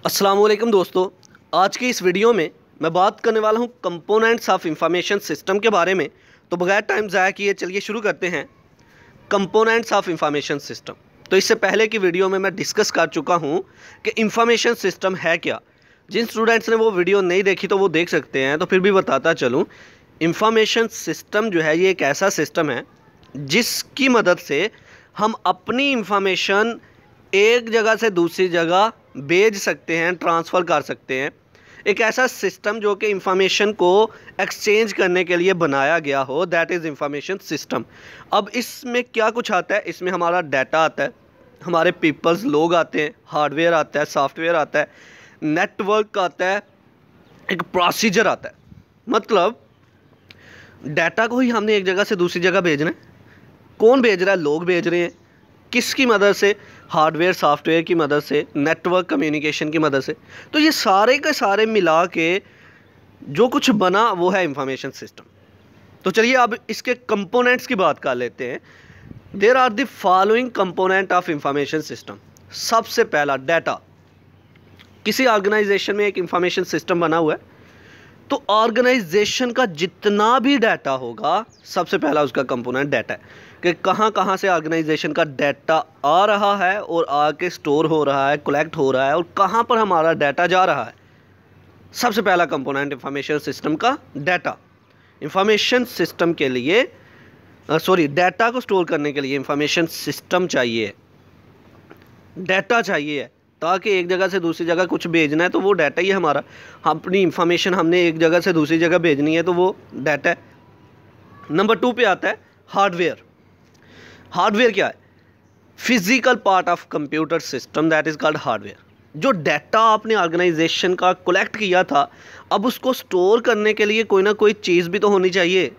अस्सलाम वालेकुम दोस्तों, आज की इस वीडियो में मैं बात करने वाला हूं कंपोनेंट्स ऑफ इंफॉर्मेशन सिस्टम के बारे में। तो बगैर टाइम ज़ाया किए चलिए शुरू करते हैं। Components of information system. तो इससे पहले की वीडियो में मैं डिस्कस कर चुका हूं कि इंफॉर्मेशन सिस्टम है क्या। जिन स्टूडेंट्स ने वो वीडियो नहीं देखी तो वो देख सकते हैं, तो फिर भी बताता चलूँ। इंफॉर्मेशन सिस्टम जो है ये एक ऐसा सिस्टम है जिसकी मदद से हम अपनी इंफॉर्मेशन एक जगह से दूसरी जगह भेज सकते हैं, ट्रांसफ़र कर सकते हैं। एक ऐसा सिस्टम जो कि इंफॉर्मेशन को एक्सचेंज करने के लिए बनाया गया हो, दैट इज़ इंफॉर्मेशन सिस्टम। अब इसमें क्या कुछ आता है? इसमें हमारा डाटा आता है, हमारे पीपल्स लोग आते हैं, हार्डवेयर आता है, सॉफ्टवेयर आता है, नेटवर्क आता है, एक प्रोसीजर आता है। मतलब डाटा को ही हमने एक जगह से दूसरी जगह भेजना है। कौन भेज रहा है? लोग भेज रहे हैं। किसकी मदद से? हार्डवेयर सॉफ्टवेयर की मदद से, नेटवर्क कम्युनिकेशन की मदद से। तो ये सारे के सारे मिला के जो कुछ बना वो है इंफॉर्मेशन सिस्टम। तो चलिए अब इसके कंपोनेंट्स की बात कर लेते हैं। There are the following component of information system. सबसे पहला डाटा। किसी ऑर्गेनाइजेशन में एक इंफॉर्मेशन सिस्टम बना हुआ है, तो ऑर्गेनाइजेशन का जितना भी डाटा होगा, सबसे पहला उसका कंपोनेंट डाटा है कि कहाँ कहाँ से ऑर्गेनाइजेशन का डाटा आ रहा है और आके स्टोर हो रहा है, कलेक्ट हो रहा है, और कहाँ पर हमारा डाटा जा रहा है। सबसे पहला कंपोनेंट इंफॉर्मेशन सिस्टम का डाटा। इंफॉर्मेशन सिस्टम के लिए डाटा को स्टोर करने के लिए इंफॉर्मेशन सिस्टम चाहिए, डाटा चाहिए, ताकि एक जगह से दूसरी जगह कुछ भेजना है तो वो डाटा ही है हमारा। अपनी इंफॉर्मेशन हमने एक जगह से दूसरी जगह भेजनी है तो वो डाटा है। नंबर 2 पे आता है हार्डवेयर। हार्डवेयर क्या है? Physical part of computer system, that is called hardware. जो डाटा आपने ऑर्गेनाइजेशन का कलेक्ट किया था, अब उसको स्टोर करने के लिए कोई ना कोई चीज़ भी तो होनी चाहिए।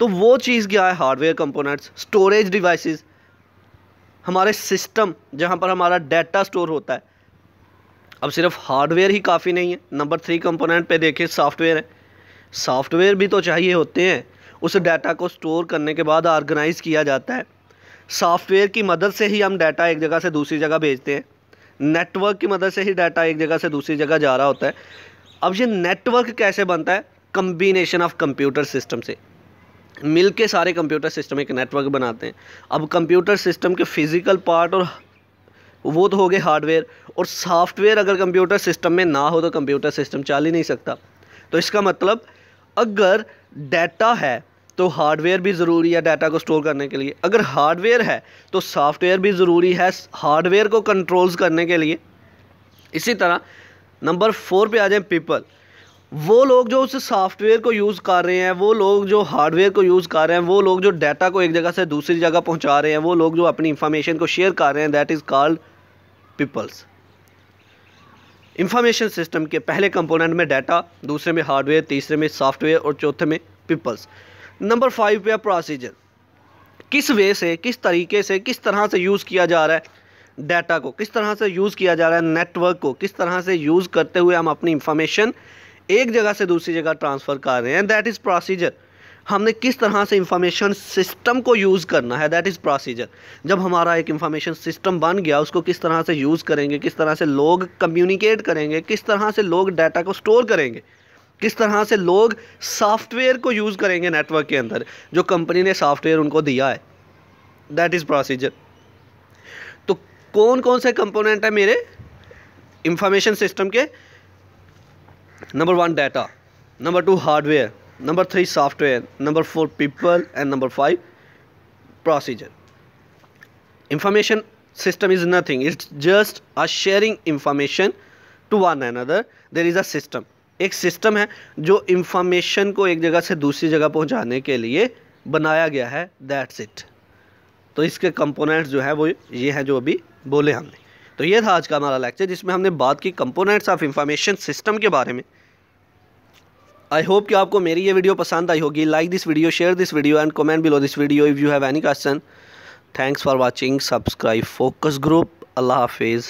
तो वो चीज़ क्या है? Hardware components. स्टोरेज डिवाइसेस, हमारे सिस्टम जहाँ पर हमारा डाटा स्टोर होता है। अब सिर्फ हार्डवेयर ही काफ़ी नहीं है। नंबर 3 कंपोनेंट पे देखिए सॉफ्टवेयर है। सॉफ्टवेयर भी तो चाहिए होते हैं। उस डाटा को स्टोर करने के बाद ऑर्गेनाइज किया जाता है। सॉफ्टवेयर की मदद से ही हम डाटा एक जगह से दूसरी जगह भेजते हैं। नेटवर्क की मदद से ही डाटा एक जगह से दूसरी जगह जा रहा होता है। अब ये नेटवर्क कैसे बनता है? कम्बिनेशन ऑफ कंप्यूटर सिस्टम से मिल के सारे कंप्यूटर सिस्टम एक नेटवर्क बनाते हैं। अब कंप्यूटर सिस्टम के फिज़िकल पार्ट और वो तो हो गए हार्डवेयर, और सॉफ्टवेयर अगर कंप्यूटर सिस्टम में ना हो तो कंप्यूटर सिस्टम चल ही नहीं सकता। तो इसका मतलब अगर डाटा है तो हार्डवेयर भी ज़रूरी है डाटा को स्टोर करने के लिए। अगर हार्डवेयर है तो सॉफ्टवेयर भी ज़रूरी है हार्डवेयर को कंट्रोल्स करने के लिए। इसी तरह नंबर 4 पे आ जाए पीपल। वो लोग जो उस सॉफ्टवेयर को यूज़ कर रहे हैं, वो लोग जो हार्डवेयर को यूज़ कर रहे हैं, वो लोग जो डाटा को एक जगह से दूसरी जगह पहुंचा रहे हैं, वो लोग जो अपनी इंफॉर्मेशन को शेयर कर रहे हैं, that is called peoples. Information system के पहले कंपोनेंट में डाटा, दूसरे में हार्डवेयर, तीसरे में सॉफ्टवेयर और चौथे में पीपल्स। नंबर 5 पे प्रोसीजर। किस वे से, किस तरीके से, किस तरह से यूज़ किया जा रहा है डाटा को, किस तरह से यूज़ किया जा रहा है नेटवर्क को, किस तरह से यूज़ करते हुए हम अपनी इंफॉर्मेशन एक जगह से दूसरी जगह ट्रांसफ़र कर रहे हैं, दैट इज़ प्रोसीजर। हमने किस तरह से इंफॉर्मेशन सिस्टम को यूज़ करना है, दैट इज़ प्रोसीजर। जब हमारा एक इंफॉर्मेशन सिस्टम बन गया, उसको किस तरह से यूज़ करेंगे, किस तरह से लोग कम्युनिकेट करेंगे, किस तरह से लोग डाटा को स्टोर करेंगे, किस तरह से लोग सॉफ्टवेयर को यूज़ करेंगे नेटवर्क के अंदर, जो कंपनी ने सॉफ्टवेयर उनको दिया है, दैट इज़ प्रोसीजर। तो कौन कौन से कंपोनेंट है मेरे इंफॉर्मेशन सिस्टम के? Number 1 data, number 2 hardware, number 3 software, number 4 people and number 5 procedure. Information system is nothing, it's just a sharing information to one another. There is a system. एक system है जो information को एक जगह से दूसरी जगह पहुंचाने के लिए बनाया गया है, दैट्स इट। तो इसके कंपोनेंट्स जो है वो ये है जो अभी बोले हमने। तो ये था आज का हमारा लेक्चर, जिसमें हमने बात की कंपोनेंट्स ऑफ इंफॉर्मेशन सिस्टम के बारे में। आई होप कि आपको मेरी ये वीडियो पसंद आई होगी। Like this video, share this video and comment below this video if you have any question. Thanks for watching. Subscribe Focus Group. अल्लाह हाफिज़।